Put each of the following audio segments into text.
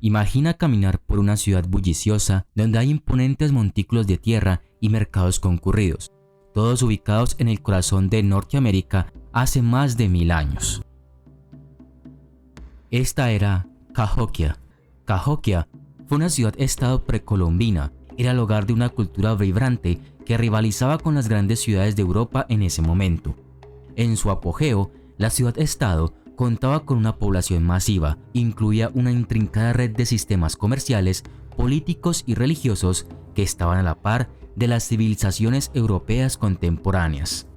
Imagina caminar por una ciudad bulliciosa donde hay imponentes montículos de tierra y mercados concurridos, todos ubicados en el corazón de Norteamérica hace más de 1000 años. Esta era Cahokia. Cahokia fue una ciudad-estado precolombina. Era el hogar de una cultura vibrante que rivalizaba con las grandes ciudades de Europa en ese momento. En su apogeo, la ciudad-estado contaba con una población masiva, incluía una intrincada red de sistemas comerciales, políticos y religiosos que estaban a la par de las civilizaciones europeas contemporáneas.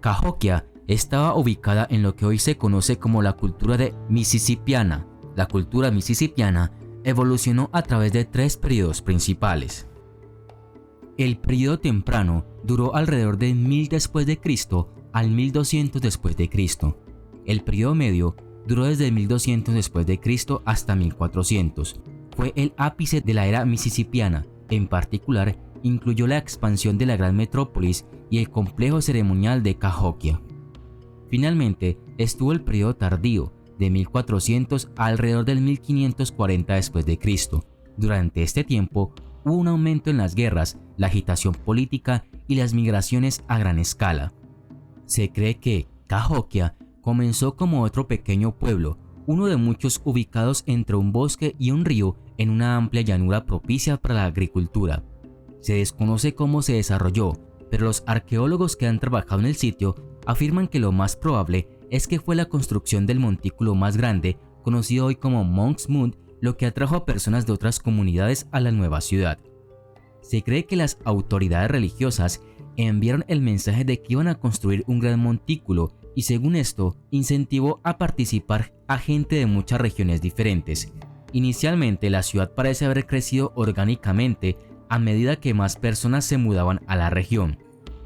Cahokia estaba ubicada en lo que hoy se conoce como la cultura de Mississippiana. La cultura mississippiana evolucionó a través de 3 periodos principales. El periodo temprano duró alrededor de 1000 después de Cristo al 1200 después de Cristo. El periodo medio duró desde 1200 después de Cristo hasta 1400. Fue el ápice de la era mississippiana. En particular, incluyó la expansión de la gran metrópolis y el complejo ceremonial de Cahokia. Finalmente, estuvo el periodo tardío, de 1400 a alrededor del 1540 después de Cristo. Durante este tiempo, hubo un aumento en las guerras, la agitación política y las migraciones a gran escala. Se cree que Cahokia comenzó como otro pequeño pueblo, uno de muchos ubicados entre un bosque y un río en una amplia llanura propicia para la agricultura. Se desconoce cómo se desarrolló, pero los arqueólogos que han trabajado en el sitio afirman que lo más probable es que fue la construcción del montículo más grande, conocido hoy como Monk's Mound, lo que atrajo a personas de otras comunidades a la nueva ciudad. Se cree que las autoridades religiosas enviaron el mensaje de que iban a construir un gran montículo y, según esto, incentivó a participar a gente de muchas regiones diferentes. Inicialmente, la ciudad parece haber crecido orgánicamente a medida que más personas se mudaban a la región,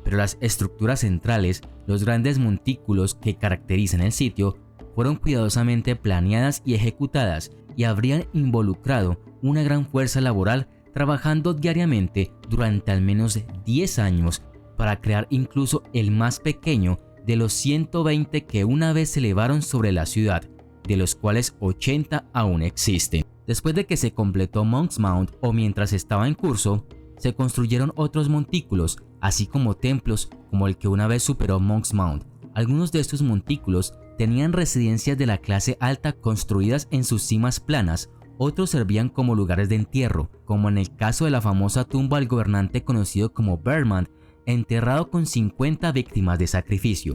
pero las estructuras centrales, los grandes montículos que caracterizan el sitio, fueron cuidadosamente planeadas y ejecutadas y habrían involucrado una gran fuerza laboral trabajando diariamente durante al menos 10 años para crear incluso el más pequeño de los 120 que una vez se elevaron sobre la ciudad, de los cuales 80 aún existen. Después de que se completó Monk's Mound o mientras estaba en curso, se construyeron otros montículos, así como templos como el que una vez superó Monk's Mound. Algunos de estos montículos tenían residencias de la clase alta construidas en sus cimas planas, otros servían como lugares de entierro, como en el caso de la famosa tumba del gobernante conocido como Berman, enterrado con 50 víctimas de sacrificio.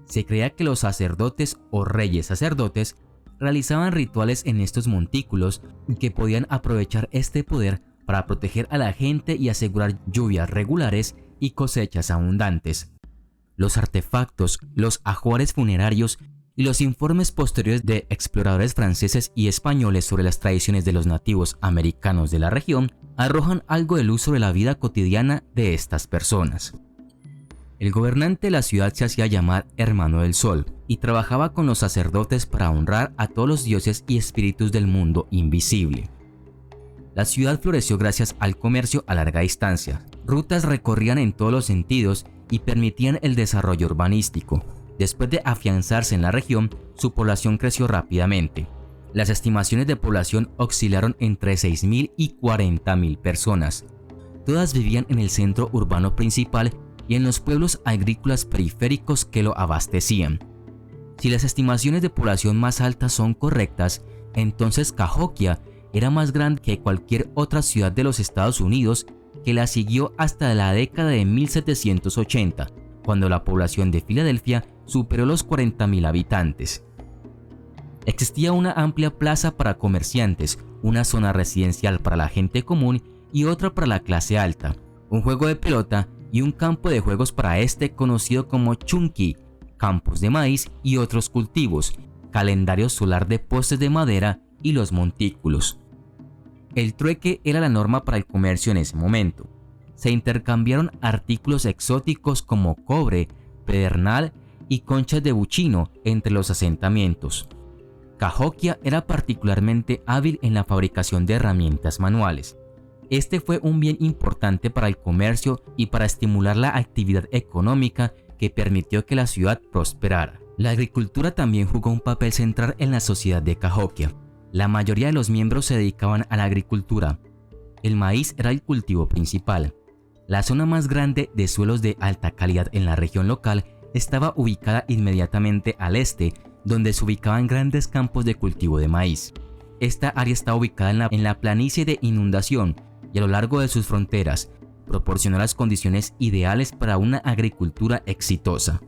Se creía que los sacerdotes o reyes sacerdotes realizaban rituales en estos montículos y que podían aprovechar este poder para proteger a la gente y asegurar lluvias regulares y cosechas abundantes. Los artefactos, los ajuares funerarios y los informes posteriores de exploradores franceses y españoles sobre las tradiciones de los nativos americanos de la región arrojan algo de luz sobre la vida cotidiana de estas personas. El gobernante de la ciudad se hacía llamar Hermano del Sol y trabajaba con los sacerdotes para honrar a todos los dioses y espíritus del mundo invisible. La ciudad floreció gracias al comercio a larga distancia. Rutas recorrían en todos los sentidos y permitían el desarrollo urbanístico. Después de afianzarse en la región, su población creció rápidamente. Las estimaciones de población oscilaron entre 6.000 y 40.000 personas. Todas vivían en el centro urbano principal y en los pueblos agrícolas periféricos que lo abastecían. Si las estimaciones de población más altas son correctas, entonces Cahokia era más grande que cualquier otra ciudad de los Estados Unidos, que la siguió hasta la década de 1780, cuando la población de Filadelfia superó los 40.000 habitantes. Existía una amplia plaza para comerciantes, una zona residencial para la gente común y otra para la clase alta, un juego de pelota y un campo de juegos para este conocido como chunky, campos de maíz y otros cultivos, calendario solar de postes de madera y los montículos. El trueque era la norma para el comercio en ese momento. Se intercambiaron artículos exóticos como cobre, pedernal y conchas de buchino entre los asentamientos. Cahokia era particularmente hábil en la fabricación de herramientas manuales. Este fue un bien importante para el comercio y para estimular la actividad económica que permitió que la ciudad prosperara. La agricultura también jugó un papel central en la sociedad de Cahokia. La mayoría de los miembros se dedicaban a la agricultura. El maíz era el cultivo principal. La zona más grande de suelos de alta calidad en la región local estaba ubicada inmediatamente al este, donde se ubicaban grandes campos de cultivo de maíz. Esta área está ubicada en la planicie de inundación y a lo largo de sus fronteras proporcionó las condiciones ideales para una agricultura exitosa.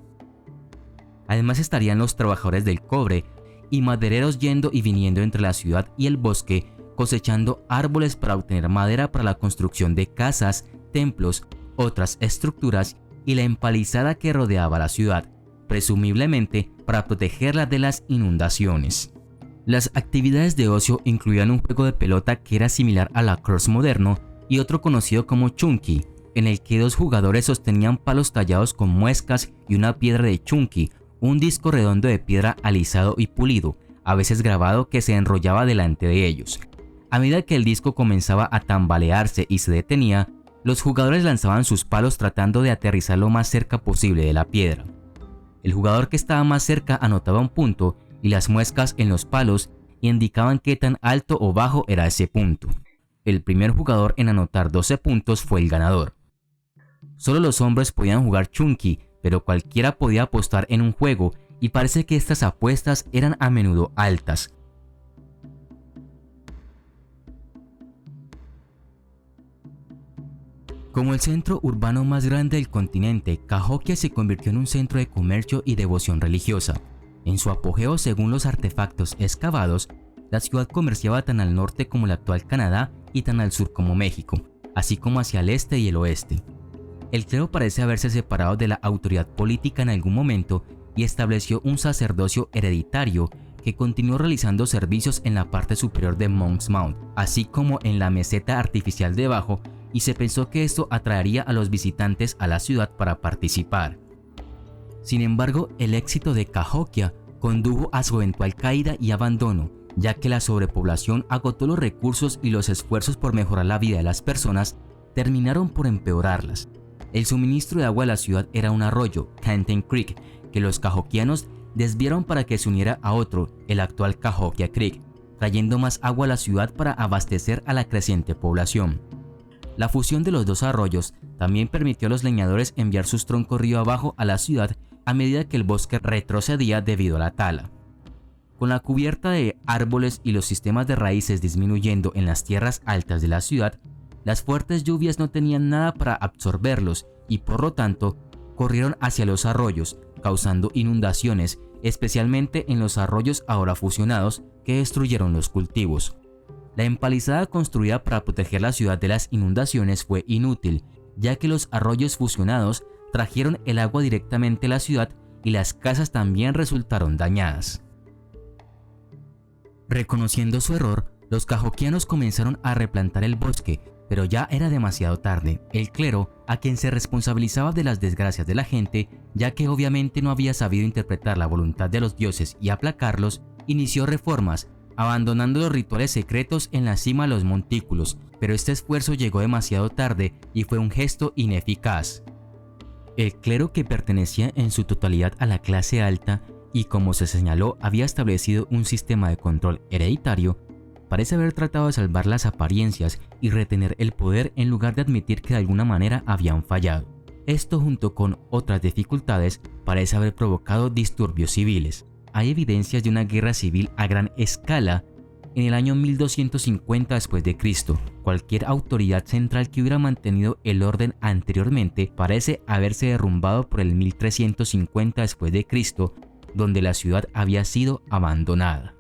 Además estarían los trabajadores del cobre y madereros yendo y viniendo entre la ciudad y el bosque, cosechando árboles para obtener madera para la construcción de casas, templos, otras estructuras y la empalizada que rodeaba la ciudad, presumiblemente para protegerla de las inundaciones. Las actividades de ocio incluían un juego de pelota que era similar al lacrosse moderno y otro conocido como chunky, en el que dos jugadores sostenían palos tallados con muescas y una piedra de chunky, un disco redondo de piedra alisado y pulido, a veces grabado, que se enrollaba delante de ellos. A medida que el disco comenzaba a tambalearse y se detenía, los jugadores lanzaban sus palos tratando de aterrizar lo más cerca posible de la piedra. El jugador que estaba más cerca anotaba un punto y las muescas en los palos indicaban qué tan alto o bajo era ese punto. El primer jugador en anotar 12 puntos fue el ganador. Solo los hombres podían jugar chunky, pero cualquiera podía apostar en un juego, y parece que estas apuestas eran a menudo altas. Como el centro urbano más grande del continente, Cahokia se convirtió en un centro de comercio y devoción religiosa. En su apogeo, según los artefactos excavados, la ciudad comerciaba tan al norte como el actual Canadá y tan al sur como México, así como hacia el este y el oeste. El clero parece haberse separado de la autoridad política en algún momento y estableció un sacerdocio hereditario que continuó realizando servicios en la parte superior de Monks Mount, así como en la meseta artificial debajo, y se pensó que esto atraería a los visitantes a la ciudad para participar. Sin embargo, el éxito de Cahokia condujo a su eventual caída y abandono, ya que la sobrepoblación agotó los recursos y los esfuerzos por mejorar la vida de las personas terminaron por empeorarlas. El suministro de agua de la ciudad era un arroyo, Canton Creek, que los cahokianos desviaron para que se uniera a otro, el actual Cahokia Creek, trayendo más agua a la ciudad para abastecer a la creciente población. La fusión de los dos arroyos también permitió a los leñadores enviar sus troncos río abajo a la ciudad a medida que el bosque retrocedía debido a la tala. Con la cubierta de árboles y los sistemas de raíces disminuyendo en las tierras altas de la ciudad, las fuertes lluvias no tenían nada para absorberlos y por lo tanto corrieron hacia los arroyos, causando inundaciones, especialmente en los arroyos ahora fusionados que destruyeron los cultivos. La empalizada construida para proteger la ciudad de las inundaciones fue inútil, ya que los arroyos fusionados trajeron el agua directamente a la ciudad y las casas también resultaron dañadas. Reconociendo su error, los cahokianos comenzaron a replantar el bosque, pero ya era demasiado tarde. El clero, a quien se responsabilizaba de las desgracias de la gente, ya que obviamente no había sabido interpretar la voluntad de los dioses y aplacarlos, inició reformas, abandonando los rituales secretos en la cima de los montículos, pero este esfuerzo llegó demasiado tarde y fue un gesto ineficaz. El clero, que pertenecía en su totalidad a la clase alta y, como se señaló, había establecido un sistema de control hereditario, parece haber tratado de salvar las apariencias y retener el poder en lugar de admitir que de alguna manera habían fallado. Esto, junto con otras dificultades, parece haber provocado disturbios civiles. Hay evidencias de una guerra civil a gran escala en el año 1250 después de Cristo. Cualquier autoridad central que hubiera mantenido el orden anteriormente parece haberse derrumbado por el 1350 después de Cristo, donde la ciudad había sido abandonada.